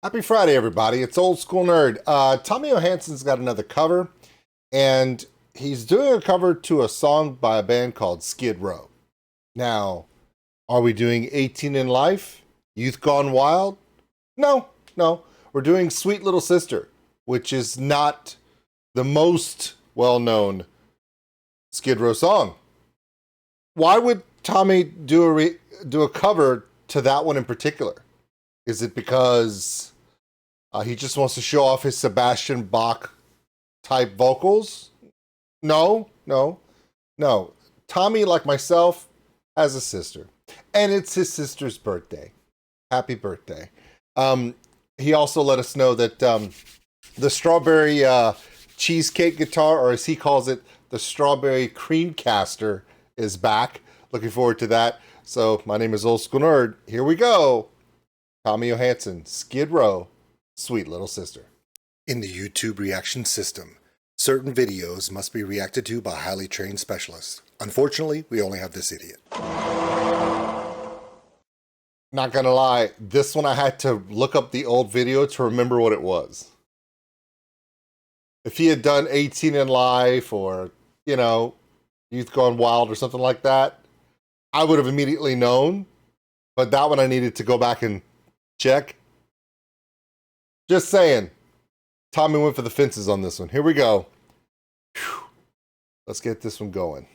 Happy Friday, everybody. It's Old School Nerd. Tommy Johansson's got another cover, and he's doing a cover to a song by a band called Skid Row. Now, are we doing 18 in Life? Youth Gone Wild? No. We're doing Sweet Little Sister, which is not the most well-known Skid Row song. Why would Tommy do a cover to that one in particular? Is it because he just wants to show off his Sebastian Bach type vocals? No. Tommy, like myself, has a sister, and it's his sister's birthday. Happy birthday. He also let us know that the strawberry cheesecake guitar, or as he calls it, the strawberry cream caster, is back. Looking forward to that. So my name is Old School Nerd. Here we go. Tommy Johansson, Skid Row, Sweet Little Sister. In the YouTube reaction system, certain videos must be reacted to by highly trained specialists. Unfortunately, we only have this idiot. Not gonna lie, this one I had to look up the old video to remember what it was. If he had done 18 in Life or, Youth Gone Wild or something like that, I would have immediately known. But that one I needed to go back and check. Just saying. Tommy went for the fences on this one. Here we go. Whew. Let's get this one going.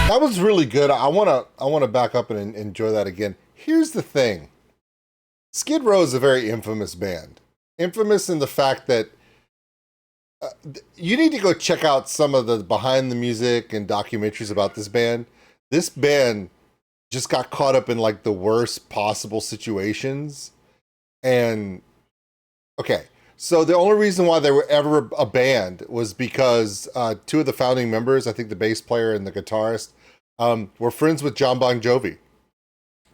That was really good. I wanna back up and enjoy that again. Here's the thing. Skid Row is a very infamous band. Infamous in the fact that you need to go check out some of the behind the music and documentaries about this band. This band just got caught up in like the worst possible situations. And okay, so the only reason why they were ever a band was because two of the founding members, I think the bass player and the guitarist, were friends with John Bon Jovi.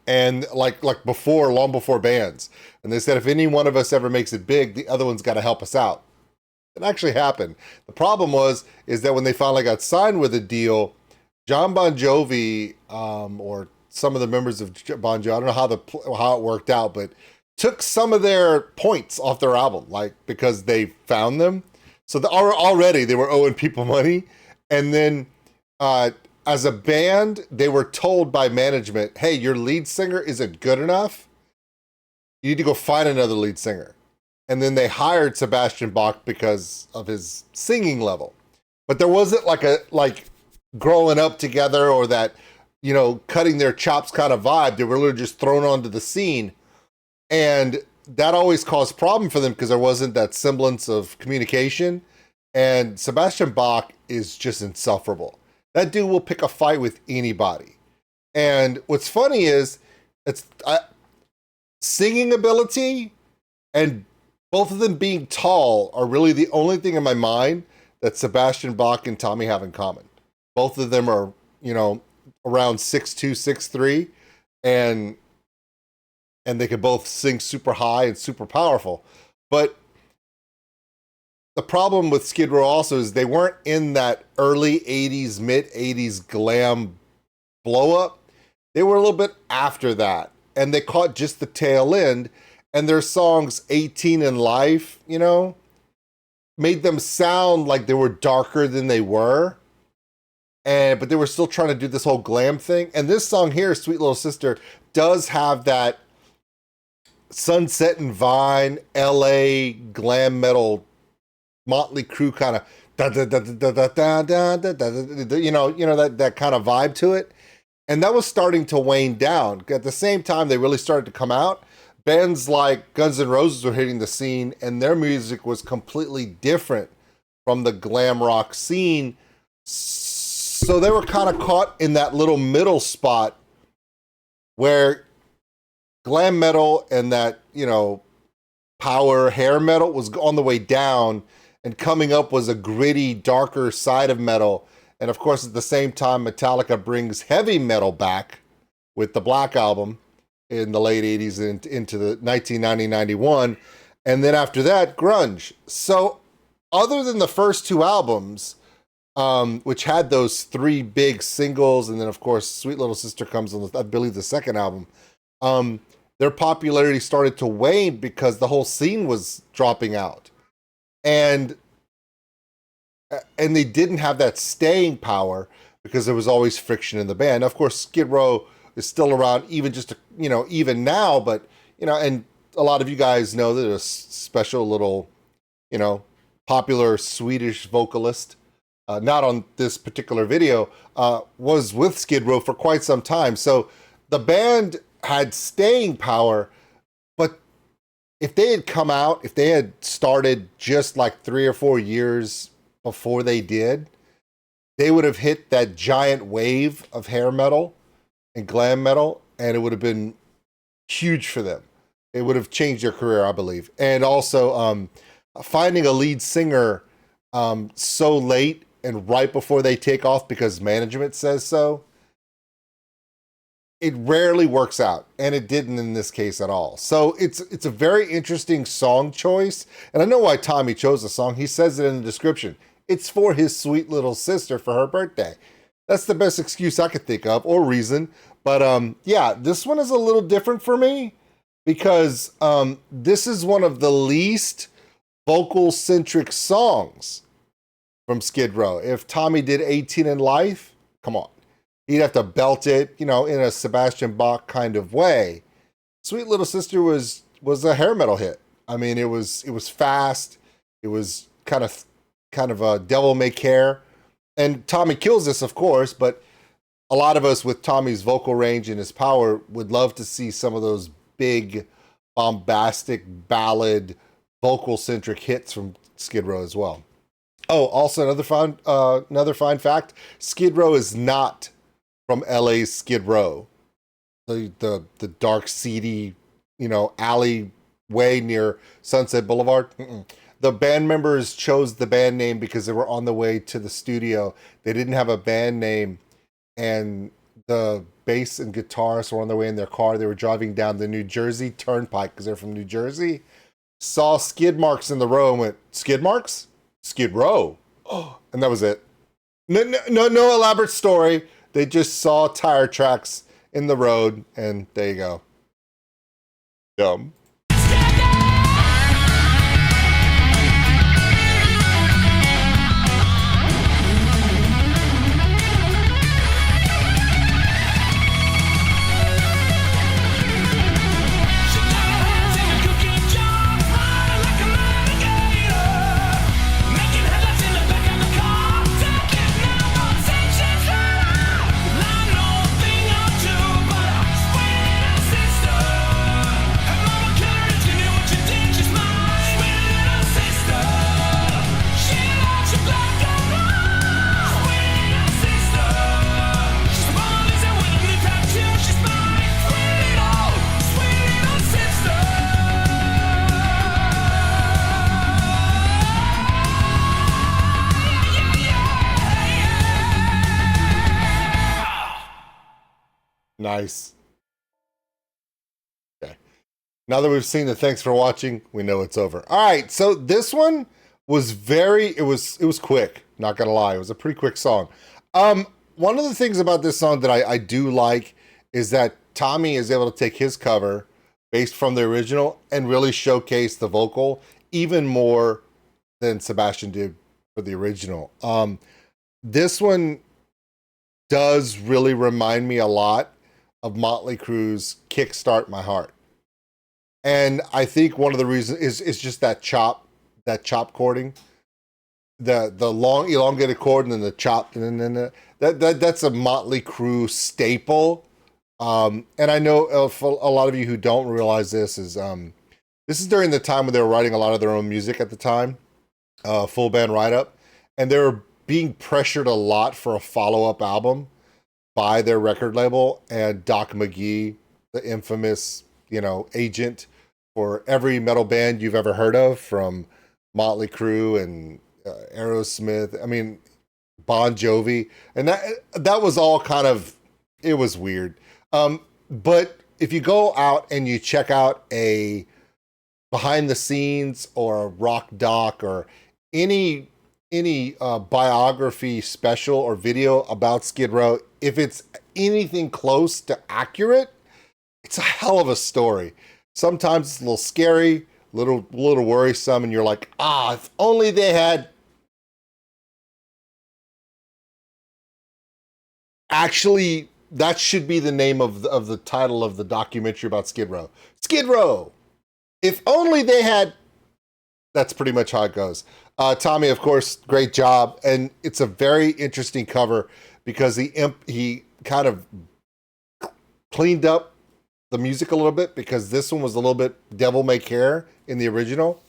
And like long before bands. And they said, if any one of us ever makes it big, the other one's got to help us out. It actually happened. The problem is that when they finally got signed with a deal, John Bon Jovi, or some of the members of Bon Jovi, I don't know how it worked out, but took some of their points off their album, like because they found them. So already they were owing people money. And then as a band, they were told by management, hey, your lead singer isn't good enough. You need to go find another lead singer. And then they hired Sebastian Bach because of his singing level. But there wasn't like growing up together or that, you know, cutting their chops kind of vibe. They were literally just thrown onto the scene. And that always caused problem for them because there wasn't that semblance of communication. And Sebastian Bach is just insufferable. That dude will pick a fight with anybody. And what's funny is singing ability and both of them being tall are really the only thing in my mind that Sebastian Bach and Tommy have in common. Both of them are, you know, around 6'2", 6'3", and they could both sing super high and super powerful. But the problem with Skid Row also is they weren't in that early 80s, mid 80s glam blow up. They were a little bit after that, and they caught just the tail end. And their songs 18 and Life, you know, made them sound like they were darker than they were. But they were still trying to do this whole glam thing. And this song here, Sweet Little Sister, does have that Sunset and Vine, LA glam metal, Motley Crue kind of you know that kind of vibe to it. And that was starting to wane down. At the same time, they really started to come out. Bands like Guns N' Roses were hitting the scene, and their music was completely different from the glam rock scene. So they were kind of caught in that little middle spot where glam metal and that, you know, power hair metal was on the way down, and coming up was a gritty, darker side of metal. And of course, at the same time, Metallica brings heavy metal back with the Black Album in the late 80s and into the 1990-91. And then after that, grunge. So other than the first two albums, which had those three big singles, and then of course Sweet Little Sister comes on, I believe, the second album, their popularity started to wane because the whole scene was dropping out. And they didn't have that staying power because there was always friction in the band. Of course, Skid Row is still around, even even now, but, you know, and a lot of you guys know that a special little, you know, popular Swedish vocalist, not on this particular video, was with Skid Row for quite some time. So the band had staying power, but if they had come out, if they had started just like 3 or 4 years before they did, they would have hit that giant wave of hair metal and glam metal, and it would have been huge for them. It would have changed their career, I believe. And also, finding a lead singer so late and right before they take off because management says so, it rarely works out, and it didn't in this case at all. So it's a very interesting song choice, and I know why Tommy chose the song. He says it in the description. It's for his sweet little sister for her birthday. That's the best excuse I could think of, or reason. But yeah, this one is a little different for me because this is one of the least vocal-centric songs from Skid Row. If Tommy did 18 in Life, come on. He'd have to belt it, you know, in a Sebastian Bach kind of way. Sweet Little Sister was a hair metal hit. I mean, it was fast. It was kind of a devil may care. And Tommy kills this, of course, but a lot of us with Tommy's vocal range and his power would love to see some of those big, bombastic, ballad, vocal-centric hits from Skid Row as well. Oh, also another fun fact, Skid Row is not from LA's Skid Row, the dark, seedy, you know, alleyway near Sunset Boulevard. The band members chose the band name because they were on the way to the studio. They didn't have a band name, and the bass and guitarists were on their way in their car. They were driving down the New Jersey Turnpike because they're from New Jersey. Saw skid marks in the road and went, skid marks? Skid Row. Oh, and that was it. No elaborate story. They just saw tire tracks in the road, and there you go. Dumb. Nice. Okay. Now that we've seen the thanks for watching, we know it's over. All right, so this one was it was quick, not gonna lie. It was a pretty quick song. One of the things about this song that I do like is that Tommy is able to take his cover based from the original and really showcase the vocal even more than Sebastian did for the original. This one does really remind me a lot of Motley Crue's Kickstart My Heart. And I think one of the reasons is just that chop chording. The long elongated chord and then the chop, and then that's a Motley Crue staple. And I know for a lot of you who don't realize this is during the time when they were writing a lot of their own music at the time, full band write-up, and they were being pressured a lot for a follow-up album by their record label, and Doc McGee, the infamous, agent for every metal band you've ever heard of, from Motley Crue and Aerosmith, I mean, Bon Jovi, and that was all kind of, it was weird. But if you go out and you check out a behind the scenes or a rock doc or any biography special or video about Skid Row, if it's anything close to accurate, it's a hell of a story. Sometimes it's a little scary, little worrisome, and you're like, if only they had actually. That should be the name of the title of the documentary about Skid Row. Skid Row. If only they had. That's pretty much how it goes. Tommy, of course, great job, and it's a very interesting cover because he kind of cleaned up the music a little bit, because this one was a little bit devil may care in the original,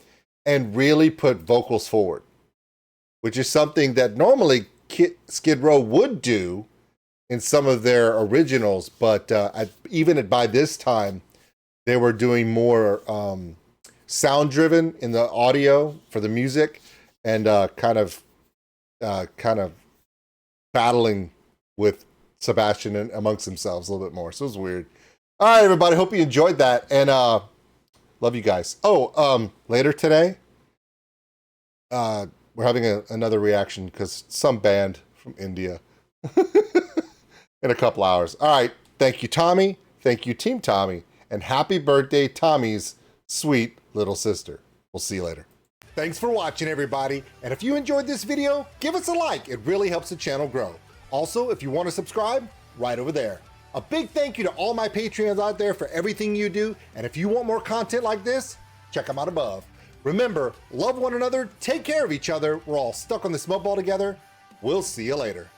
and really put vocals forward, which is something that normally Skid Row would do in some of their originals, but even by this time, they were doing more sound driven in the audio for the music, and kind of battling with Sebastian and amongst themselves a little bit more. So it was weird. All right, everybody. Hope you enjoyed that, and love you guys. Oh, later today, we're having another reaction because some band from India. In a couple hours. All right. Thank you, Tommy. Thank you, Team Tommy. And happy birthday, Tommy's sweet little sister. We'll see you later. Thanks for watching, everybody. And if you enjoyed this video, give us a like. It really helps the channel grow. Also, if you want to subscribe, right over there. A big thank you to all my Patreons out there for everything you do. And if you want more content like this, check them out above. Remember, love one another, take care of each other. We're all stuck on this mud ball together. We'll see you later.